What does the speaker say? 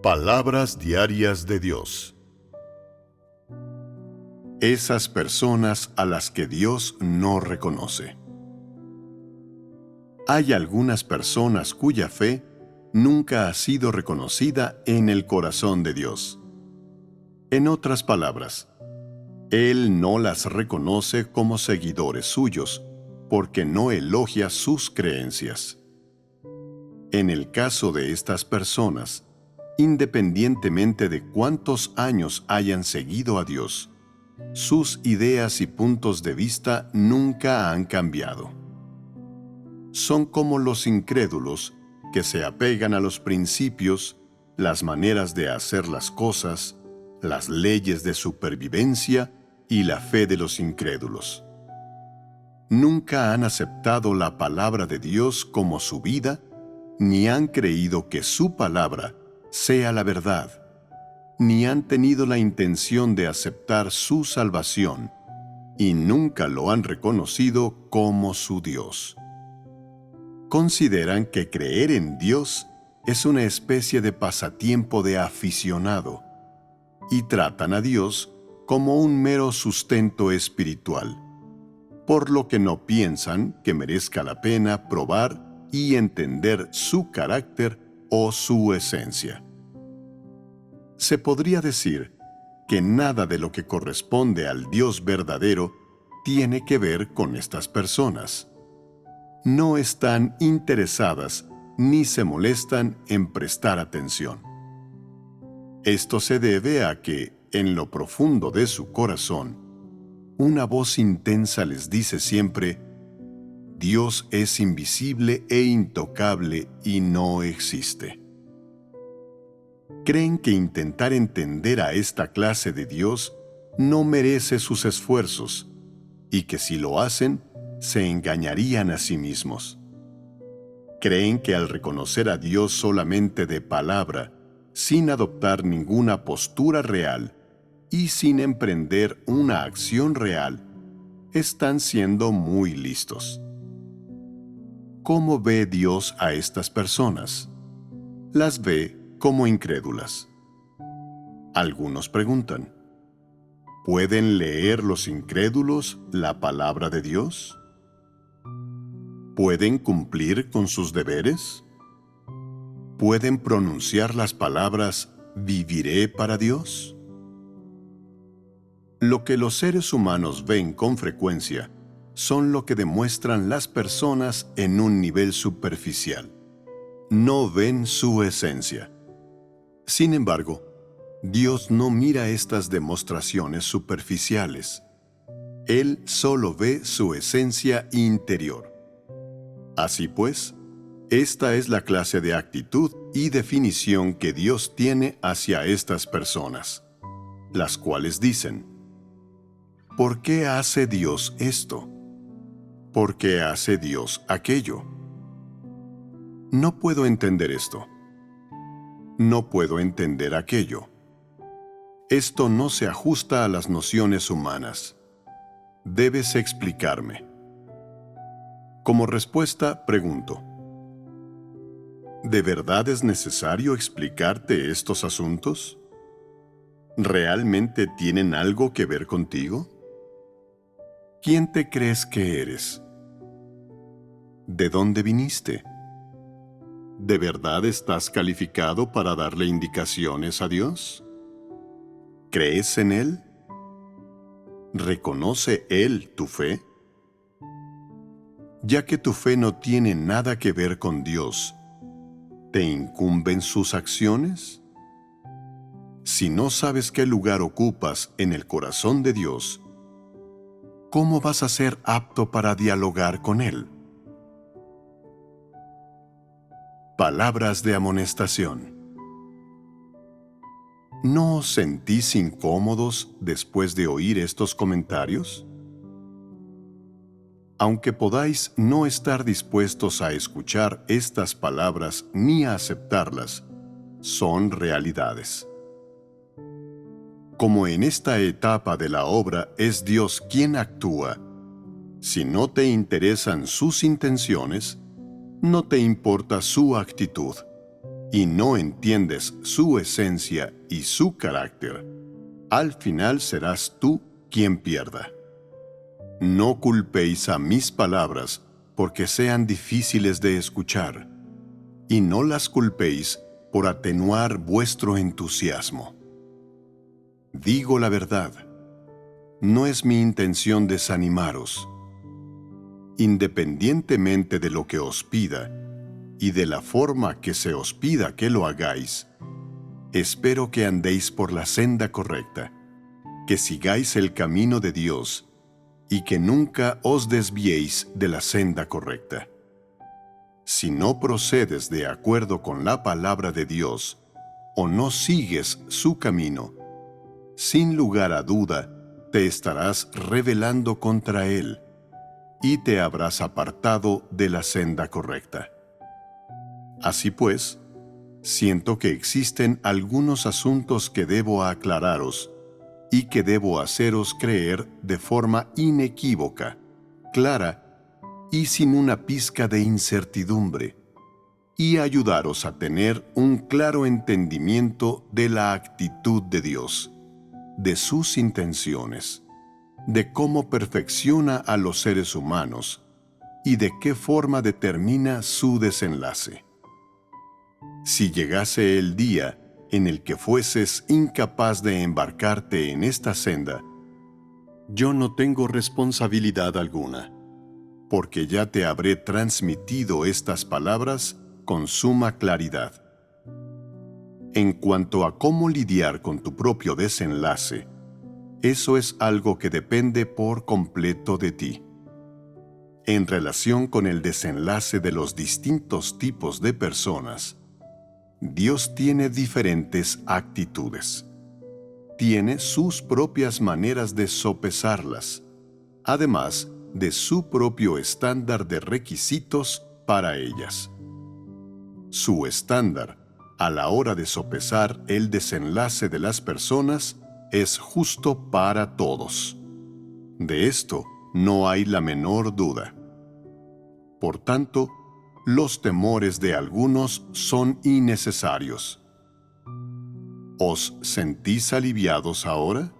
Palabras diarias de Dios. Esas personas a las que Dios no reconoce. Hay algunas personas cuya fe nunca ha sido reconocida en el corazón de Dios. En otras palabras, Él no las reconoce como seguidores suyos, porque no elogia sus creencias. En el caso de estas personas, independientemente de cuántos años hayan seguido a Dios, sus ideas y puntos de vista nunca han cambiado. Son como los incrédulos que se apegan a los principios, las maneras de hacer las cosas, las leyes de supervivencia y la fe de los incrédulos. Nunca han aceptado la palabra de Dios como su vida, ni han creído que su palabra sea la verdad, ni han tenido la intención de aceptar su salvación, y nunca lo han reconocido como su Dios. Consideran que creer en Dios es una especie de pasatiempo de aficionado, y tratan a Dios como un mero sustento espiritual, por lo que no piensan que merezca la pena probar y entender su carácter o su esencia. Se podría decir que nada de lo que corresponde al Dios verdadero tiene que ver con estas personas. No están interesadas ni se molestan en prestar atención. Esto se debe a que, en lo profundo de su corazón, una voz intensa les dice siempre: Dios es invisible e intocable y no existe. Creen que intentar entender a esta clase de Dios no merece sus esfuerzos y que si lo hacen, se engañarían a sí mismos. Creen que al reconocer a Dios solamente de palabra, sin adoptar ninguna postura real y sin emprender una acción real, están siendo muy listos. ¿Cómo ve Dios a estas personas? Las ve como incrédulas. Algunos preguntan: ¿pueden leer los incrédulos la palabra de Dios? ¿Pueden cumplir con sus deberes? ¿Pueden pronunciar las palabras «viviré para Dios»? Lo que los seres humanos ven con frecuencia son lo que demuestran las personas en un nivel superficial. No ven su esencia. Sin embargo, Dios no mira estas demostraciones superficiales. Él solo ve su esencia interior. Así pues, esta es la clase de actitud y definición que Dios tiene hacia estas personas, las cuales dicen: ¿por qué hace Dios esto? ¿Por qué hace Dios aquello? No puedo entender esto. No puedo entender aquello. Esto no se ajusta a las nociones humanas. Debes explicarme. Como respuesta, pregunto: ¿de verdad es necesario explicarte estos asuntos? ¿Realmente tienen algo que ver contigo? ¿Quién te crees que eres? ¿De dónde viniste? ¿De verdad estás calificado para darle indicaciones a Dios? ¿Crees en Él? ¿Reconoce Él tu fe? Ya que tu fe no tiene nada que ver con Dios, ¿te incumben sus acciones? Si no sabes qué lugar ocupas en el corazón de Dios, ¿cómo vas a ser apto para dialogar con Él? Palabras de amonestación. ¿No os sentís incómodos después de oír estos comentarios? Aunque podáis no estar dispuestos a escuchar estas palabras ni a aceptarlas, son realidades. Como en esta etapa de la obra es Dios quien actúa, si no te interesan sus intenciones, no te importa su actitud, y no entiendes su esencia y su carácter, al final serás tú quien pierda. No culpéis a mis palabras porque sean difíciles de escuchar, y no las culpéis por atenuar vuestro entusiasmo. Digo la verdad, no es mi intención desanimaros. Independientemente de lo que os pida y de la forma que se os pida que lo hagáis, espero que andéis por la senda correcta, que sigáis el camino de Dios y que nunca os desviéis de la senda correcta. Si no procedes de acuerdo con la palabra de Dios o no sigues su camino, sin lugar a duda te estarás rebelando contra Él y te habrás apartado de la senda correcta. Así pues, siento que existen algunos asuntos que debo aclararos y que debo haceros creer de forma inequívoca, clara y sin una pizca de incertidumbre, y ayudaros a tener un claro entendimiento de la actitud de Dios, de sus intenciones, de cómo perfecciona a los seres humanos y de qué forma determina su desenlace. Si llegase el día en el que fueses incapaz de embarcarte en esta senda, yo no tengo responsabilidad alguna, porque ya te habré transmitido estas palabras con suma claridad. En cuanto a cómo lidiar con tu propio desenlace, eso es algo que depende por completo de ti. En relación con el desenlace de los distintos tipos de personas, Dios tiene diferentes actitudes. Tiene sus propias maneras de sopesarlas, además de su propio estándar de requisitos para ellas. Su estándar, a la hora de sopesar el desenlace de las personas, es justo para todos. De esto no hay la menor duda. Por tanto, los temores de algunos son innecesarios. ¿Os sentís aliviados ahora?